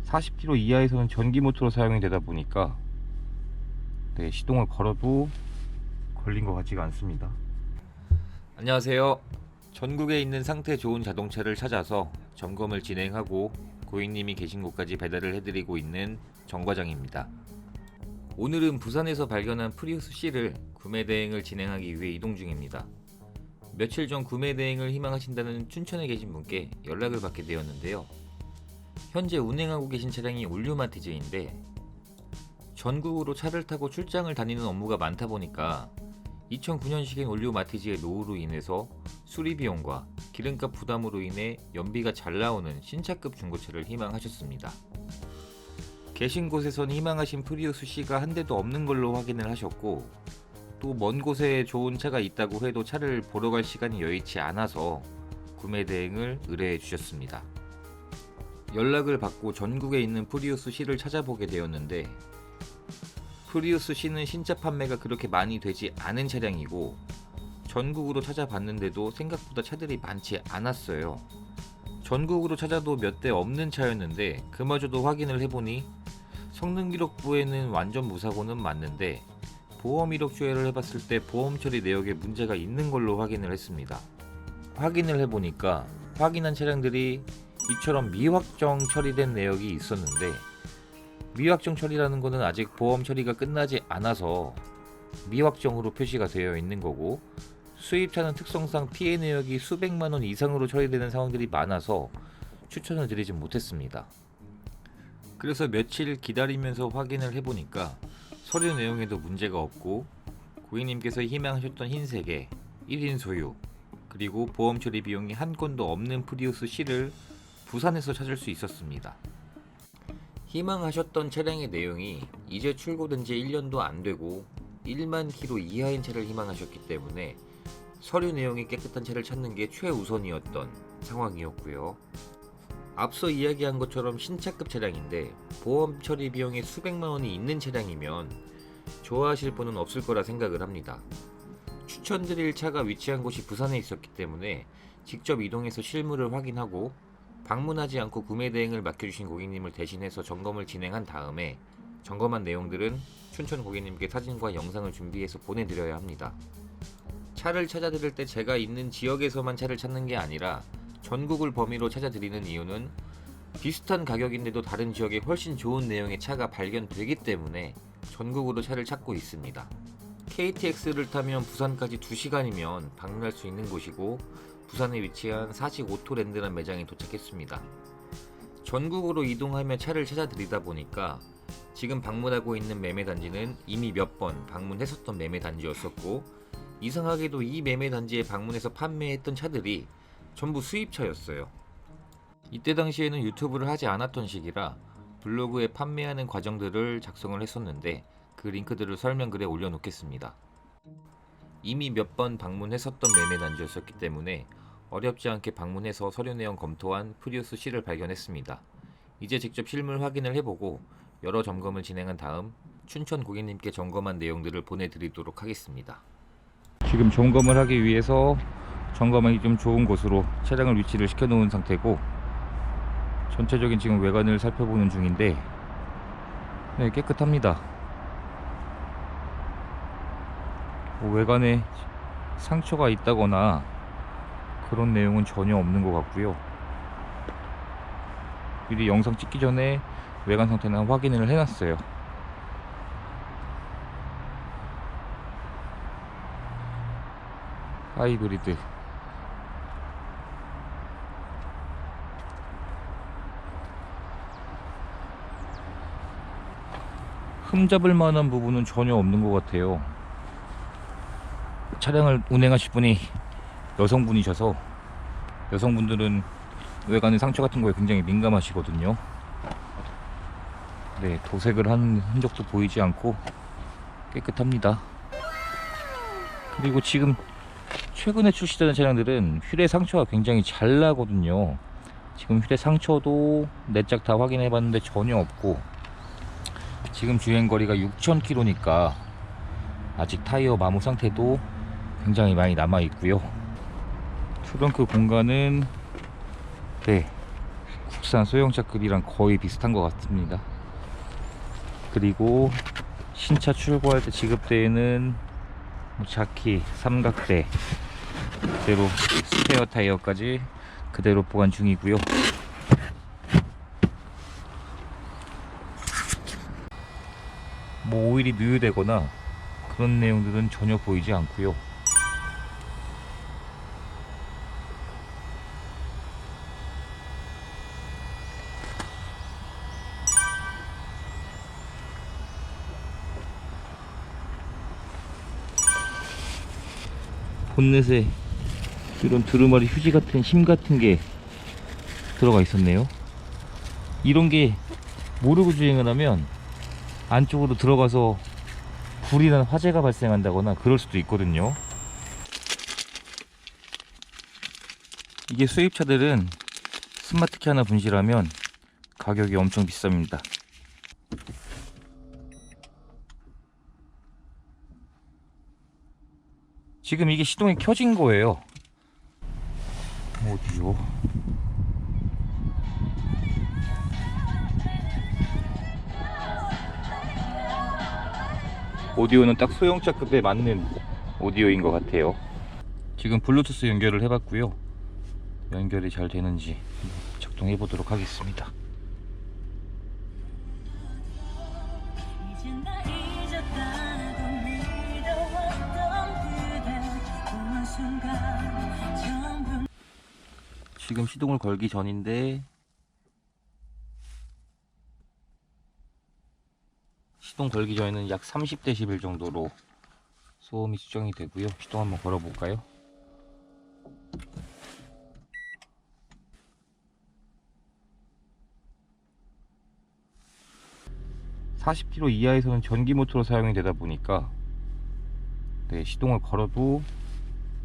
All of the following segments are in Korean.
40km 이하에서는 전기 모터로 사용이 되다 보니까 시동을 걸어도 걸린 것 같지가 않습니다. 안녕하세요. 전국에 있는 상태 좋은 자동차를 찾아서 점검을 진행하고 고객님이 계신 곳까지 배달을 해드리고 있는 정과장입니다. 오늘은 부산에서 발견한 프리우스 C를 구매 대행을 진행하기 위해 이동 중입니다. 며칠 전 구매 대행을 희망하신다는 춘천에 계신 분께 연락을 받게 되었는데요. 현재 운행하고 계신 차량이 올류마티즈인데 전국으로 차를 타고 출장을 다니는 업무가 많다 보니까 2009년식인 올류마티즈의 노후로 인해서 수리비용과 기름값 부담으로 인해 연비가 잘 나오는 신차급 중고차를 희망하셨습니다. 계신 곳에선 희망하신 프리우스 C가 한 대도 없는 걸로 확인을 하셨고, 또 먼 곳에 좋은 차가 있다고 해도 차를 보러 갈 시간이 여의치 않아서 구매 대행을 의뢰해 주셨습니다. 연락을 받고 전국에 있는 프리우스 C를 찾아보게 되었는데, 프리우스 C는 신차 판매가 그렇게 많이 되지 않은 차량이고 전국으로 찾아봤는데도 생각보다 차들이 많지 않았어요. 전국으로 찾아도 몇 대 없는 차였는데 그마저도 확인을 해보니 성능 기록부에는 완전 무사고는 맞는데 보험 이력 조회를 해봤을 때 보험 처리 내역에 문제가 있는 걸로 확인을 했습니다. 확인을 해보니까 확인한 차량들이 이처럼 미확정 처리된 내역이 있었는데, 미확정 처리라는 것은 아직 보험 처리가 끝나지 않아서 미확정으로 표시가 되어 있는 거고, 수입차는 특성상 피해 내역이 수백만원 이상으로 처리되는 상황들이 많아서 추천을 드리지 못했습니다. 그래서 며칠 기다리면서 확인을 해보니까 서류 내용에도 문제가 없고 고객님께서 희망하셨던 흰색의 1인 소유, 그리고 보험 처리 비용이 한 건도 없는 프리우스 C를 부산에서 찾을 수 있었습니다. 희망하셨던 차량의 내용이 이제 출고된 지 1년도 안 되고 1만 km 이하인 차를 희망하셨기 때문에 서류 내용이 깨끗한 차를 찾는 게 최우선이었던 상황이었고요. 앞서 이야기한 것처럼 신차급 차량인데 보험 처리 비용이 수백만 원이 있는 차량이면 좋아하실 분은 없을 거라 생각을 합니다. 추천드릴 차가 위치한 곳이 부산에 있었기 때문에 직접 이동해서 실물을 확인하고 방문하지 않고 구매 대행을 맡겨주신 고객님을 대신해서 점검을 진행한 다음에 점검한 내용들은 춘천 고객님께 사진과 영상을 준비해서 보내드려야 합니다. 차를 찾아드릴 때 제가 있는 지역에서만 차를 찾는 게 아니라 전국을 범위로 찾아드리는 이유는 비슷한 가격인데도 다른 지역에 훨씬 좋은 내용의 차가 발견되기 때문에 전국으로 차를 찾고 있습니다. KTX를 타면 부산까지 2시간이면 방문할 수 있는 곳이고, 부산에 위치한 사직 오토랜드라는 매장에 도착했습니다. 전국으로 이동하며 차를 찾아드리다 보니까 지금 방문하고 있는 매매단지는 이미 몇 번 방문했었던 매매단지였었고, 이상하게도 이 매매단지에 방문해서 판매했던 차들이 전부 수입차였어요. 이때 당시에는 유튜브를 하지 않았던 시기라 블로그에 판매하는 과정들을 작성을 했었는데 그 링크들을 설명글에 올려놓겠습니다. 이미 몇 번 방문했었던 매매단지였었기 때문에 어렵지 않게 방문해서 서류 내용 검토한 프리우스 C를 발견했습니다. 이제 직접 실물 확인을 해보고 여러 점검을 진행한 다음 춘천 고객님께 점검한 내용들을 보내드리도록 하겠습니다. 지금 점검을 하기 위해서 점검하기 좀 좋은 곳으로 차량을 위치를 시켜놓은 상태고, 전체적인 지금 외관을 살펴보는 중인데 깨끗합니다. 외관에 상처가 있다거나 그런 내용은 전혀 없는 것 같고요. 미리 영상 찍기 전에 외관 상태는 확인을 해놨어요. 하이브리드, 흠잡을 만한 부분은 전혀 없는 것 같아요. 차량을 운행하실 분이 여성분이셔서 여성분들은 외관의 상처 같은 거에 굉장히 민감하시거든요. 도색을 한 흔적도 보이지 않고 깨끗합니다. 그리고 지금 최근에 출시되는 차량들은 휠의 상처가 굉장히 잘 나거든요. 지금 휠의 상처도 내짝 다 확인해 봤는데 전혀 없고, 지금 주행거리가 6,000km니까 아직 타이어 마모 상태도 굉장히 많이 남아 있고요. 트렁크 공간은 국산 소형차급이랑 거의 비슷한 것 같습니다. 그리고 신차 출고할 때 지급대에는 자키, 삼각대 그대로 스페어 타이어까지 그대로 보관 중이고요. 뭐 오일이 누유되거나 그런 내용들은 전혀 보이지 않고요. 본넷에 이런 두루마리 휴지 같은 힘 같은 게 들어가 있었네요. 이런 게 모르고 주행을 하면 안쪽으로 들어가서 불이 난 화재가 발생한다거나 그럴 수도 있거든요. 이게 수입차들은 스마트키 하나 분실하면 가격이 엄청 비쌉니다. 지금 이게 시동이 켜진 거예요. 어디요? 오디오는 딱 소형차급에 맞는 오디오인 것 같아요. 지금 블루투스 연결을 해봤고요. 연결이 잘 되는지 작동해 보도록 하겠습니다. 지금 시동을 걸기 전인데 시동 걸기 전에는 약 30dB 정도로 소음이 측정이 되고요. 시동 한번 걸어 볼까요? (40km) 이하에서는 전기 모터로 사용이 되다 보니까 시동을 걸어도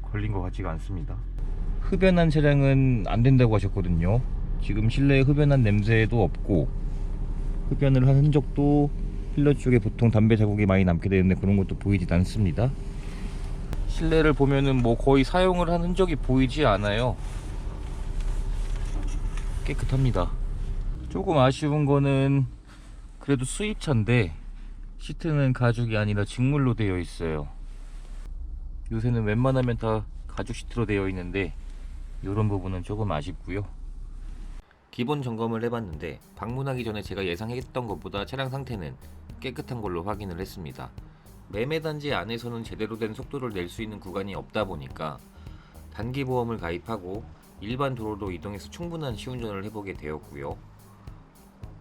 걸린 것 같지가 않습니다. 흡연한 차량은 안 된다고 하셨거든요. 지금 실내에 흡연한 냄새도 없고 흡연을 한 흔적도 필러 쪽에 보통 담배 자국이 많이 남게 되는데 그런 것도 보이진 않습니다. 실내를 보면은 뭐 거의 사용을 한 흔적이 보이지 않아요. 깨끗합니다. 조금 아쉬운 거는 그래도 수입차인데 시트는 가죽이 아니라 직물로 되어 있어요. 요새는 웬만하면 다 가죽 시트로 되어 있는데 이런 부분은 조금 아쉽고요. 기본 점검을 해봤는데 방문하기 전에 제가 예상했던 것보다 차량 상태는 깨끗한 걸로 확인을 했습니다. 매매단지 안에서는 제대로 된 속도를 낼 수 있는 구간이 없다 보니까 단기보험을 가입하고 일반 도로로 이동해서 충분한 시운전을 해보게 되었고요.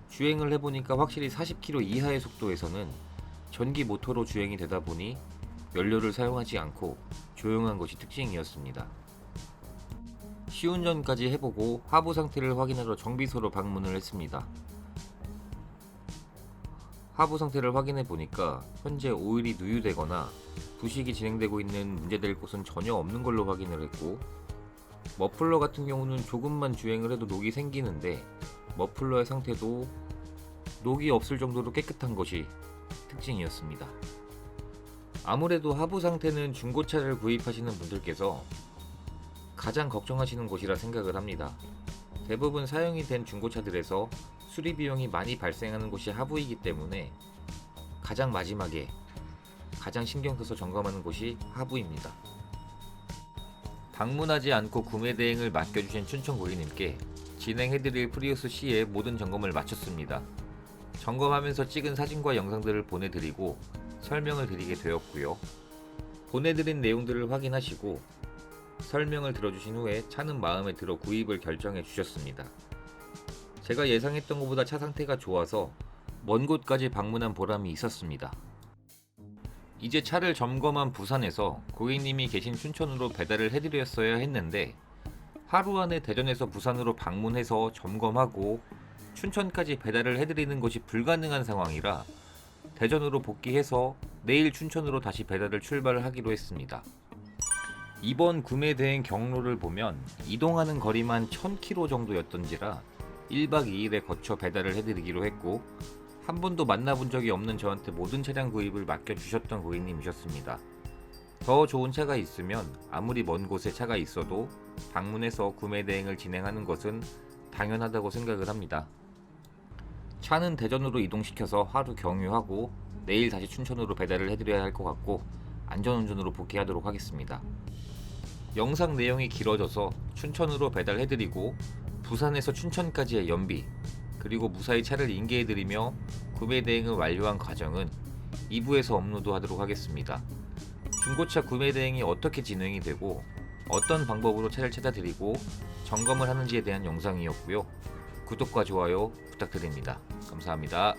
주행을 해보니까 확실히 40km 이하의 속도에서는 전기 모터로 주행이 되다 보니 연료를 사용하지 않고 조용한 것이 특징이었습니다. 시운전까지 해보고 하부 상태를 확인하러 정비소로 방문을 했습니다. 하부 상태를 확인해 보니까 현재 오일이 누유되거나 부식이 진행되고 있는 문제될 곳은 전혀 없는 걸로 확인을 했고, 머플러 같은 경우는 조금만 주행을 해도 녹이 생기는데 머플러의 상태도 녹이 없을 정도로 깨끗한 것이 특징이었습니다. 아무래도 하부 상태는 중고차를 구입하시는 분들께서 가장 걱정하시는 곳이라 생각을 합니다. 대부분 사용이 된 중고차들에서 수리 비용이 많이 발생하는 곳이 하부이기 때문에 가장 마지막에 가장 신경 써서 점검하는 곳이 하부입니다. 방문하지 않고 구매 대행을 맡겨주신 춘천 고객님께 진행해드릴 프리우스 C의 모든 점검을 마쳤습니다. 점검하면서 찍은 사진과 영상들을 보내드리고 설명을 드리게 되었고요. 보내드린 내용들을 확인하시고 설명을 들어주신 후에 차는 마음에 들어 구입을 결정해 주셨습니다. 제가 예상했던 것보다 차 상태가 좋아서 먼 곳까지 방문한 보람이 있었습니다. 이제 차를 점검한 부산에서 고객님이 계신 춘천으로 배달을 해드렸어야 했는데 하루 안에 대전에서 부산으로 방문해서 점검하고 춘천까지 배달을 해드리는 것이 불가능한 상황이라 대전으로 복귀해서 내일 춘천으로 다시 배달을 출발을 하기로 했습니다. 이번 구매 대행 경로를 보면 이동하는 거리만 1000km 정도였던지라 1박 2일에 거쳐 배달을 해드리기로 했고, 한 번도 만나본 적이 없는 저한테 모든 차량 구입을 맡겨주셨던 고객님이셨습니다. 더 좋은 차가 있으면 아무리 먼 곳에 차가 있어도 방문해서 구매 대행을 진행하는 것은 당연하다고 생각을 합니다. 차는 대전으로 이동시켜서 하루 경유하고 내일 다시 춘천으로 배달을 해드려야 할 것 같고 안전운전으로 복귀하도록 하겠습니다. 영상 내용이 길어져서 춘천으로 배달해드리고 부산에서 춘천까지의 연비 그리고 무사히 차를 인계해드리며 구매 대행을 완료한 과정은 2부에서 업로드하도록 하겠습니다. 중고차 구매 대행이 어떻게 진행이 되고 어떤 방법으로 차를 찾아드리고 점검을 하는지에 대한 영상이었고요. 구독과 좋아요 부탁드립니다. 감사합니다.